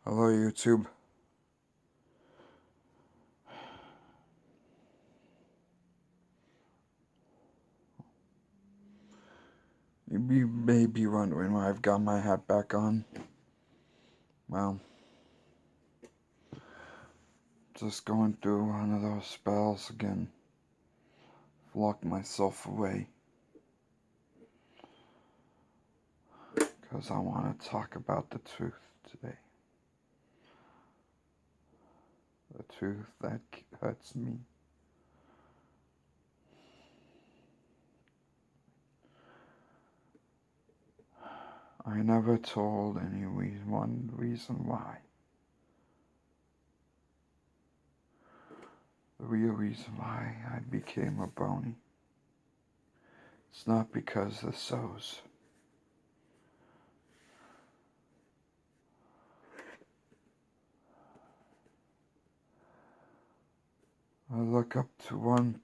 Hello, YouTube. You may be wondering why I've got my hat back on. Well, just going through one of those spells again. Locked myself away. Because I want to talk about the truth today. The truth that hurts me. I never told anyone reason why. The real reason why I became a brony. It's not because of sows. I look up to one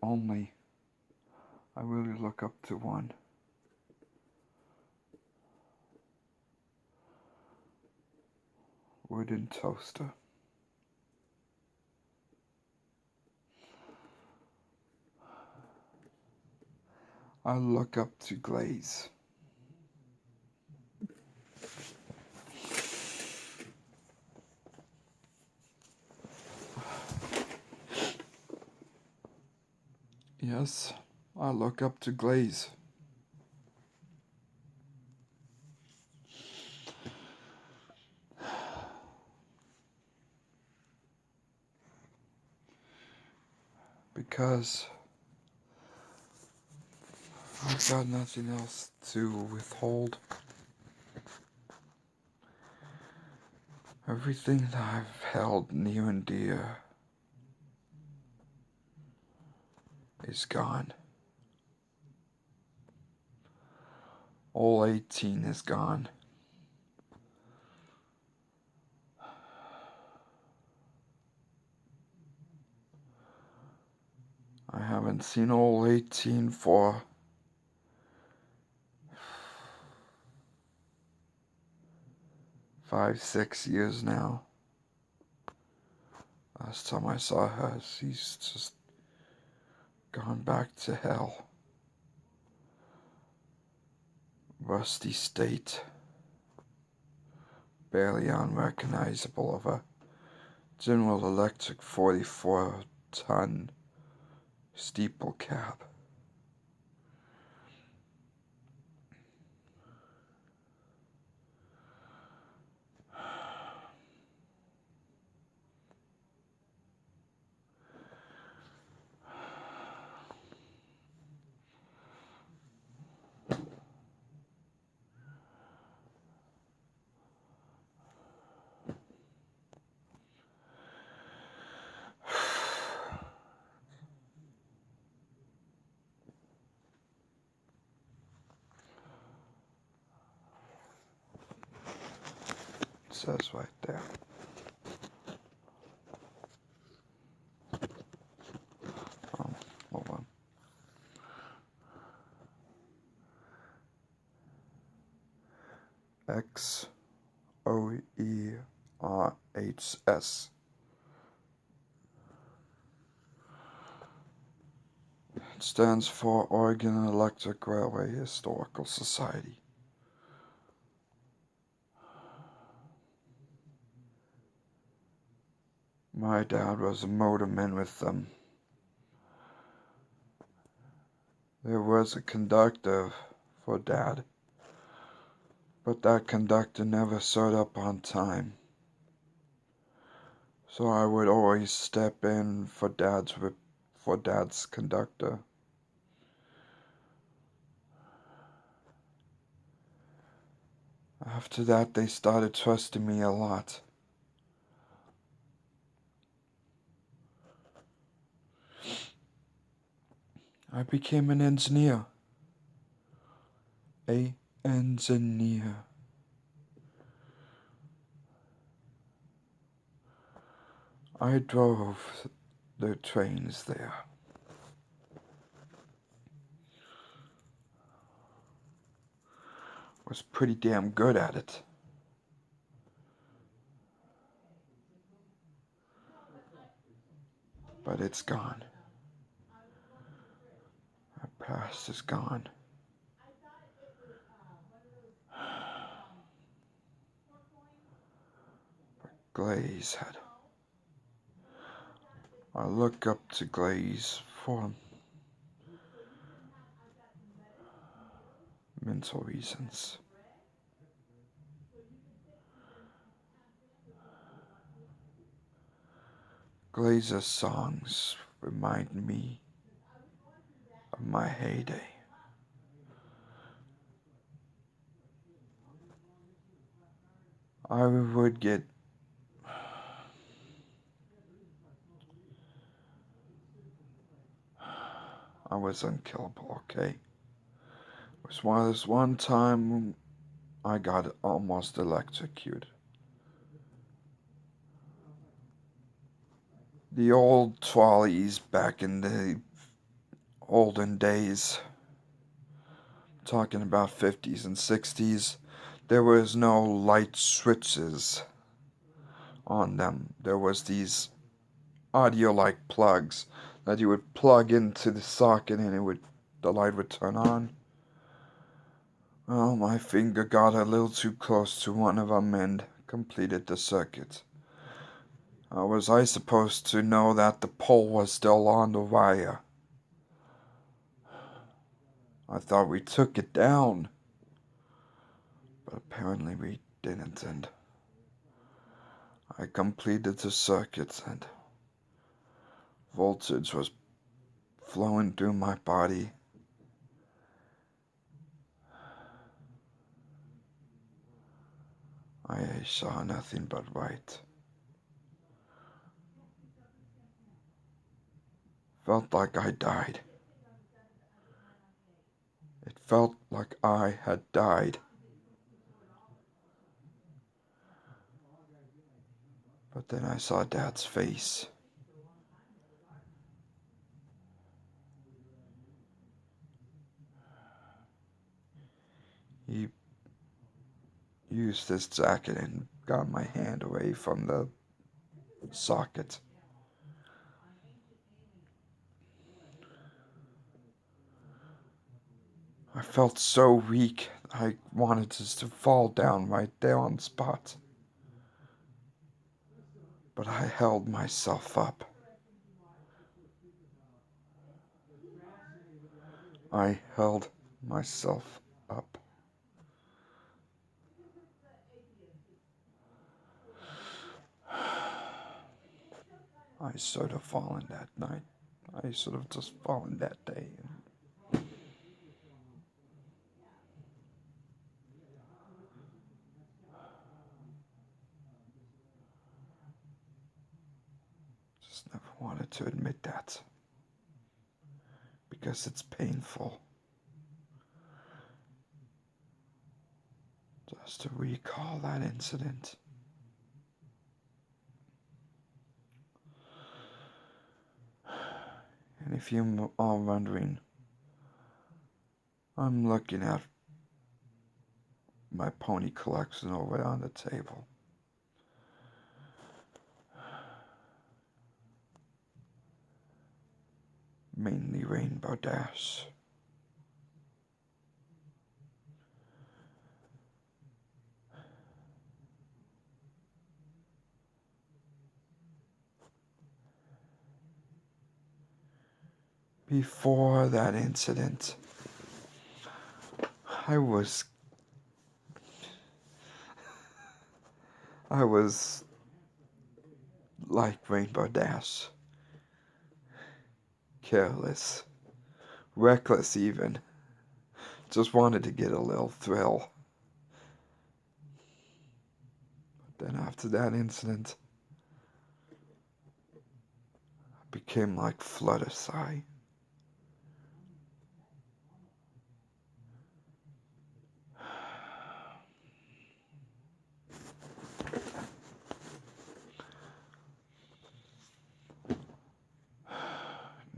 only. I really look up to one. Wooden toaster. I look up to Glaze. Yes, I look up to Glaze. Because I've got nothing else to withhold. Everything that I've held near and dear is gone. All 18 is gone. I haven't seen all 18 for 5-6 years now. Last time I saw her, she's just gone back to hell. Rusty state. Barely unrecognizable of a General Electric 44-ton steeple cab. It says right there. Hold on. XOERHS. It stands for Oregon Electric Railway Historical Society. My dad was a motorman with them. There was a conductor for Dad, but that conductor never showed up on time. So I would always step in for Dad's conductor. After that, they started trusting me a lot. I became an engineer. A engineer. I drove the trains there. Was pretty damn good at it. But it's gone. Our past is gone. Glazehead. I look up to Glaze for mental reasons. Glaze's songs remind me of my heyday. I would get I was unkillable, okay? It was one time I got almost electrocuted. The old trolleys back in the olden days, talking about 50s and 60s, there was no light switches on them. There was these audio-like plugs that you would plug into the socket and the light would turn on. Well, my finger got a little too close to one of them and completed the circuit. How was I supposed to know that the pole was still on the wire? I thought we took it down, but apparently we didn't, and I completed the circuit and voltage was flowing through my body. I saw nothing but white. Felt like I died. It felt like I had died. But then I saw Dad's face. He used his jacket and got my hand away from the socket. I felt so weak, I wanted just to fall down right there on the spot. But I held myself up. I held myself up. I should have fallen that night. I should have just fallen that day. Just never wanted to admit that. Because it's painful. Just to recall that incident. And if you are wondering, I'm looking at my pony collection over on the table. Mainly Rainbow Dash. Before that incident, I was like Rainbow Dash. Careless. Reckless even. Just wanted to get a little thrill. But then after that incident, I became like Fluttershy.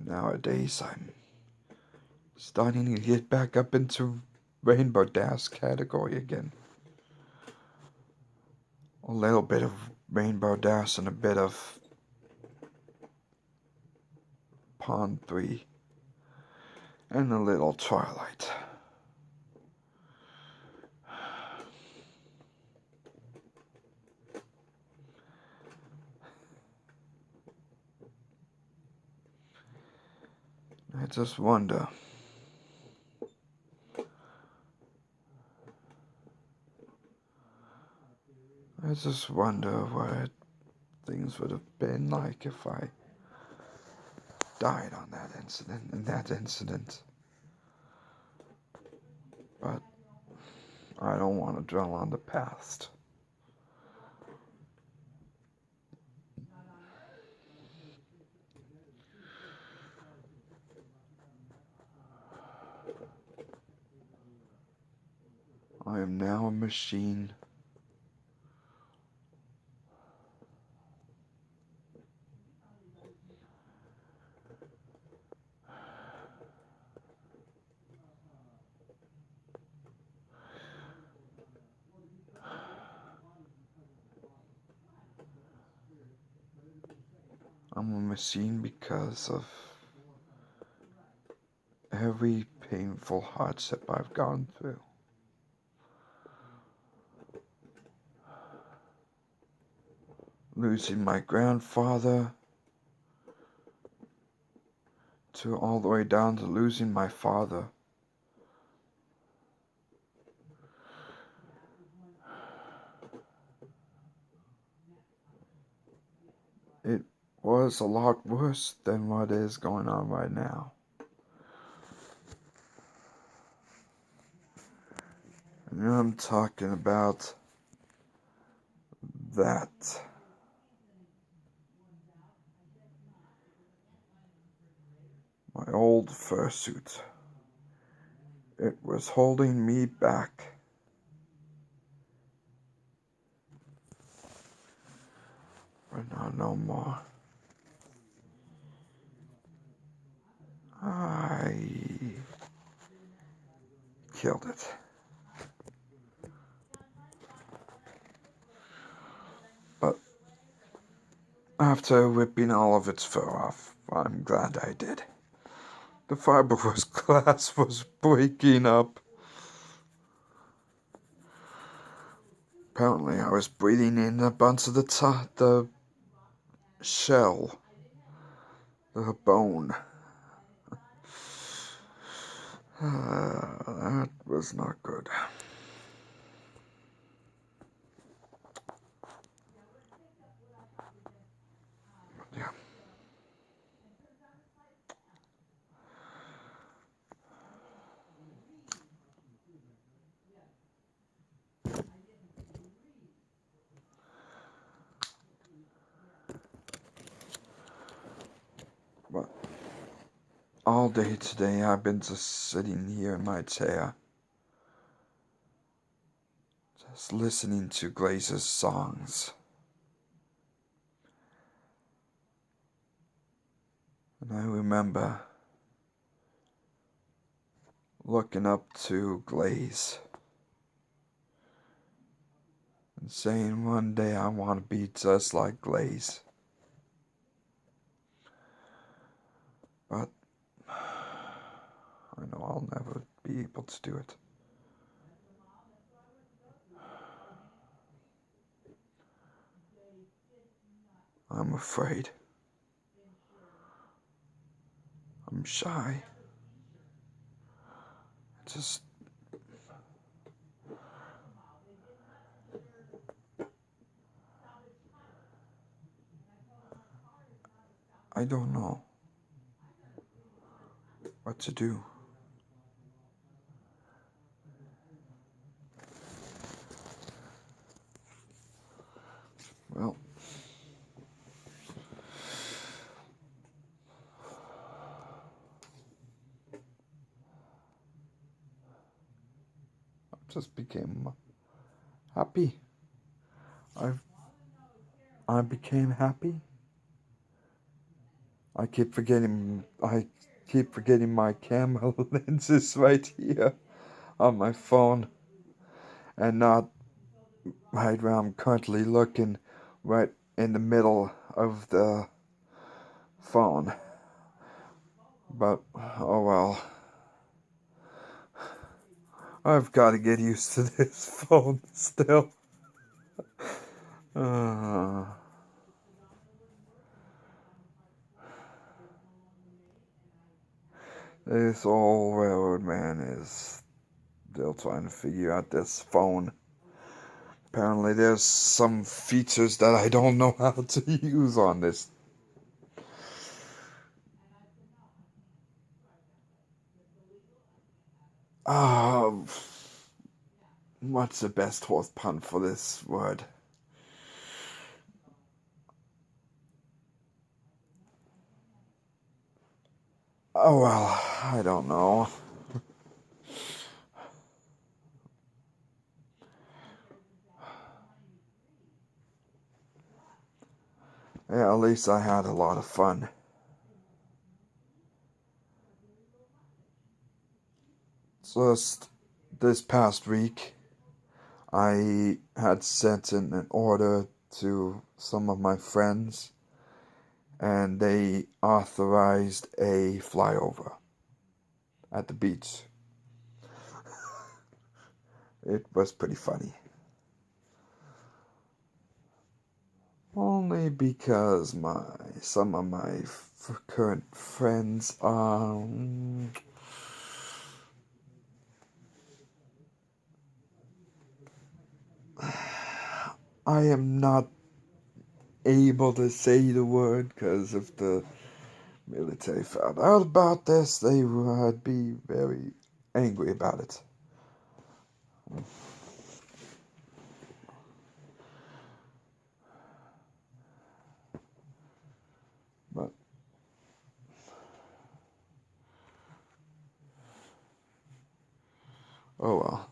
Nowadays, I'm starting to get back up into Rainbow Dash category again. A little bit of Rainbow Dash and a bit of Pond 3 and a little Twilight. I just wonder. I just wonder what things would have been like if I died on in that incident. But I don't want to dwell on the past. I am now a machine. I'm a machine because of every painful hardship I've gone through. Losing my grandfather, to all the way down to losing my father. It was a lot worse than what is going on right now. And I'm talking about that. My old fursuit. It was holding me back. But now no more. I killed it. But after ripping all of its fur off, I'm glad I did. The fiberglass glass was breaking up. Apparently I was breathing in a bunch of the shell, the bone. That was not good. Yeah. But all day today I've been just sitting here in my chair, just listening to Glaze's songs. And I remember looking up to Glaze and saying one day I want to be just like Glaze. But I know I'll never be able to do it. I'm afraid. I'm shy. I don't know what to do. Well, I just became happy. I became happy. I keep forgetting my camera lenses right here on my phone, and not right where I'm currently looking, right in the middle of the phone, But, oh well. I've got to get used to this phone still. This old railroad man is still trying to figure out this phone. Apparently there's some features that I don't know how to use on this. What's the best horse pun for this word? Oh well, I don't know. Yeah, at least I had a lot of fun. Just this past week, I had sent in an order to some of my friends, and they authorized a flyover at the beach. It was pretty funny. Only because some of my current friends I am not able to say the word because if the military found out about this, they would be very angry about it. But oh well.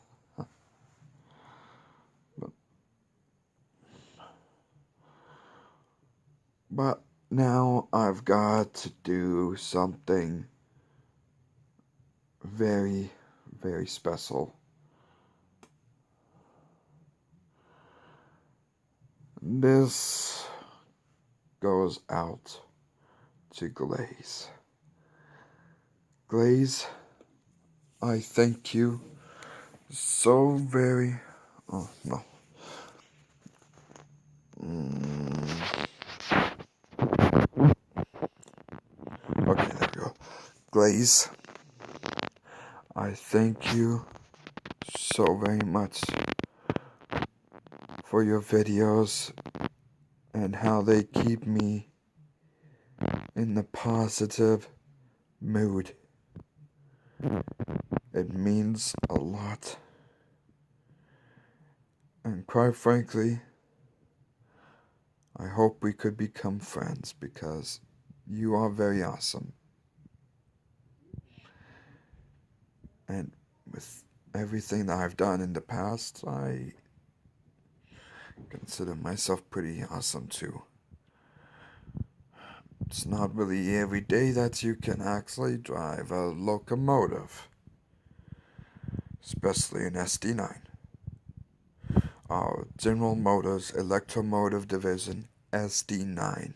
But now I've got to do something very, very special. This goes out to Glaze. Glaze, I thank you so very... Oh, no. Okay, there we go. Glaze, I thank you so very much for your videos and how they keep me in the positive mood. It means a lot. And quite frankly, I hope we could become friends because you are very awesome. And with everything that I've done in the past, I consider myself pretty awesome too. It's not really every day that you can actually drive a locomotive, especially an SD9. Our General Motors Electromotive Division SD9.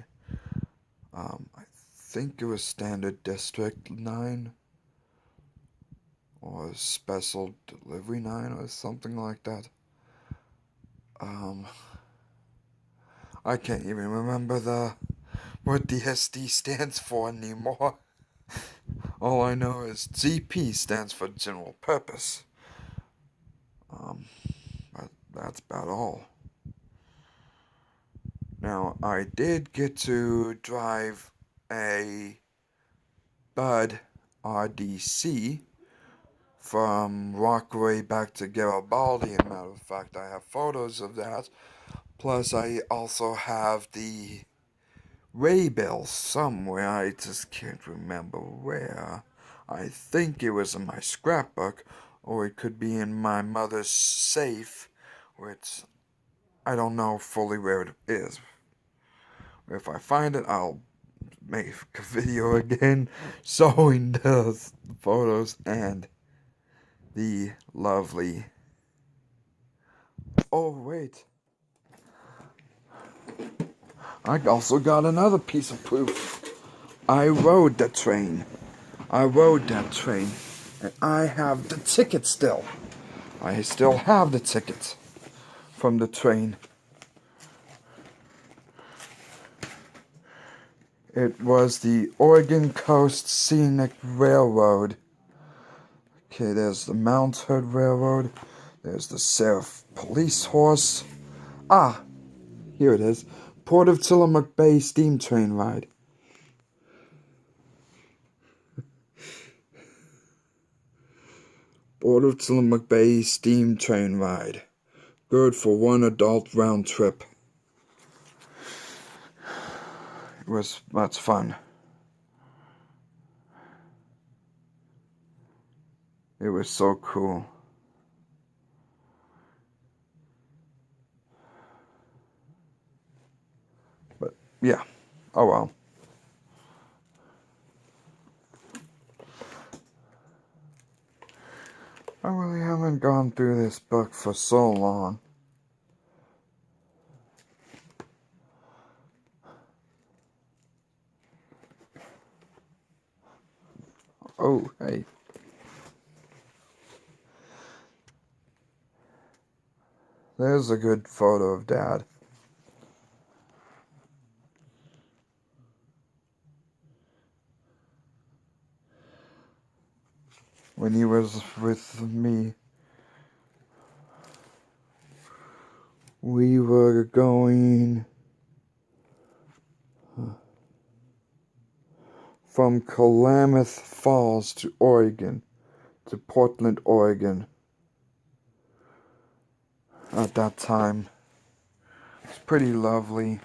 I think it was Standard District 9 or Special Delivery 9 or something like that. I can't even remember what the SD stands for anymore. All I know is GP stands for General Purpose. But that's about all. Now, I did get to drive a Bud RDC from Rockaway back to Garibaldi. As a matter of fact, I have photos of that. Plus, I also have the Raybill somewhere. I just can't remember where. I think it was in my scrapbook, or it could be in my mother's safe, which I don't know fully where it is. If I find it, I'll make a video again showing the photos and the lovely... Oh, wait. I also got another piece of proof. I rode the train. I rode that train, and I have the ticket still. I still have the ticket from the train. It was the Oregon Coast Scenic Railroad. Okay, there's the Mount Hood Railroad. There's the Sheriff Police Horse. Ah, here it is. Port of Tillamook Bay Steam Train Ride. Port of Tillamook Bay Steam Train Ride. Good for one adult round trip. It was much fun. It was so cool. But yeah, oh well. I really haven't gone through this book for so long. Oh, hey. There's a good photo of Dad. When he was with me, we were going from Klamath Falls to Oregon, to Portland, Oregon. At that time, it's pretty lovely.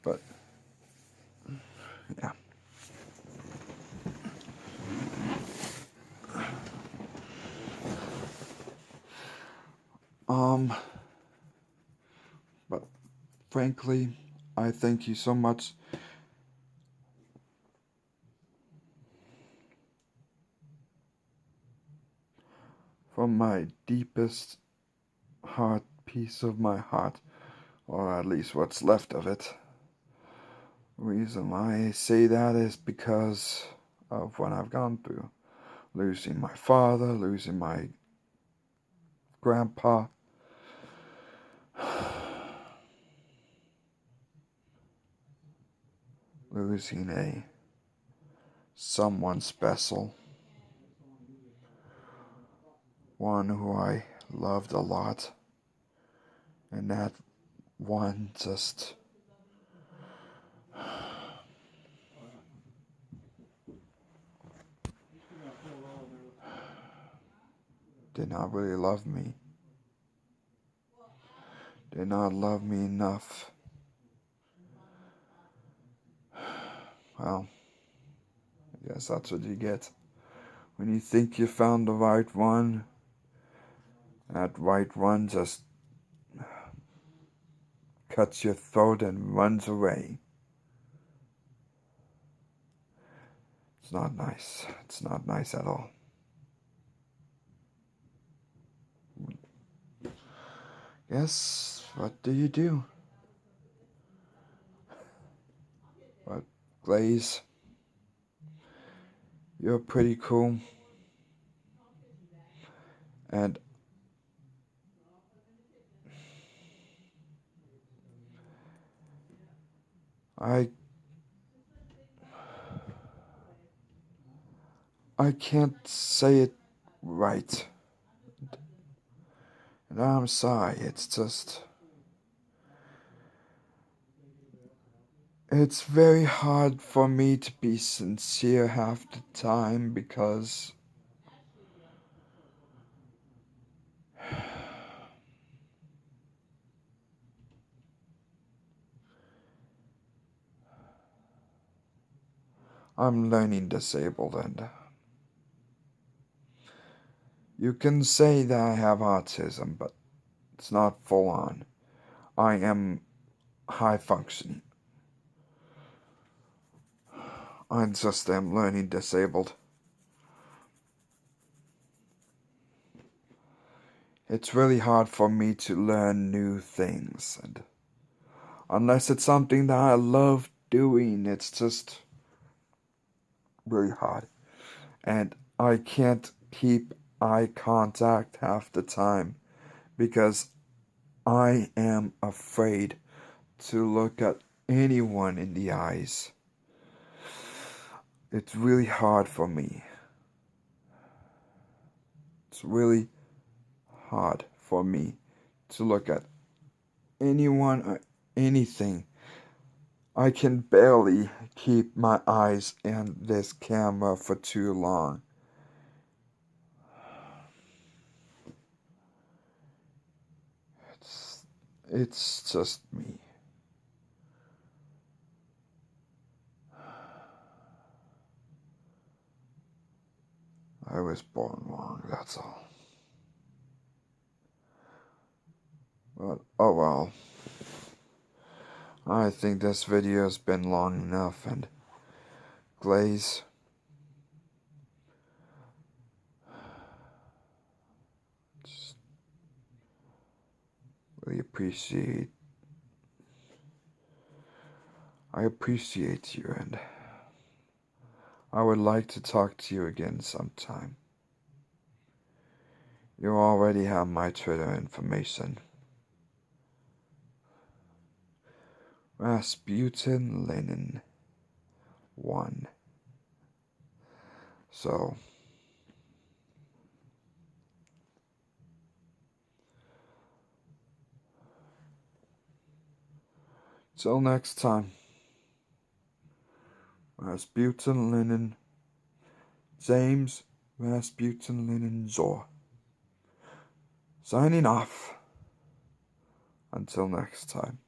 But yeah. But frankly, I thank you so much. From my deepest heart, piece of my heart, or at least what's left of it. The reason why I say that is because of what I've gone through. Losing my father, losing my grandpa. Losing someone special. One who I loved a lot. And that one just did not really love me. Did not love me enough. Well, I guess that's what you get. When you think you found the right one, that right one just cuts your throat and runs away. It's not nice. It's not nice at all. Yes, what do you do? But Glaze, you're pretty cool. And I can't say it right. And I'm sorry, it's very hard for me to be sincere half the time because I'm learning disabled, and you can say that I have autism, but it's not full on. I am high functioning. I just am learning disabled. It's really hard for me to learn new things, and unless it's something that I love doing, it's just really hard. And I can't keep eye contact half the time because I am afraid to look at anyone in the eyes. It's really hard for me. It's really hard for me to look at anyone or anything. I can barely keep my eyes in this camera for too long. It's just me. I was born wrong, that's all. But, oh well. I think this video has been long enough, and Glaze, just really I appreciate you, and I would like to talk to you again sometime. You already have my Twitter information. Rasputin Lenin 1. So, till next time. Rasputin Lenin James Rasputin Lenin Zor. Signing off. Until next time.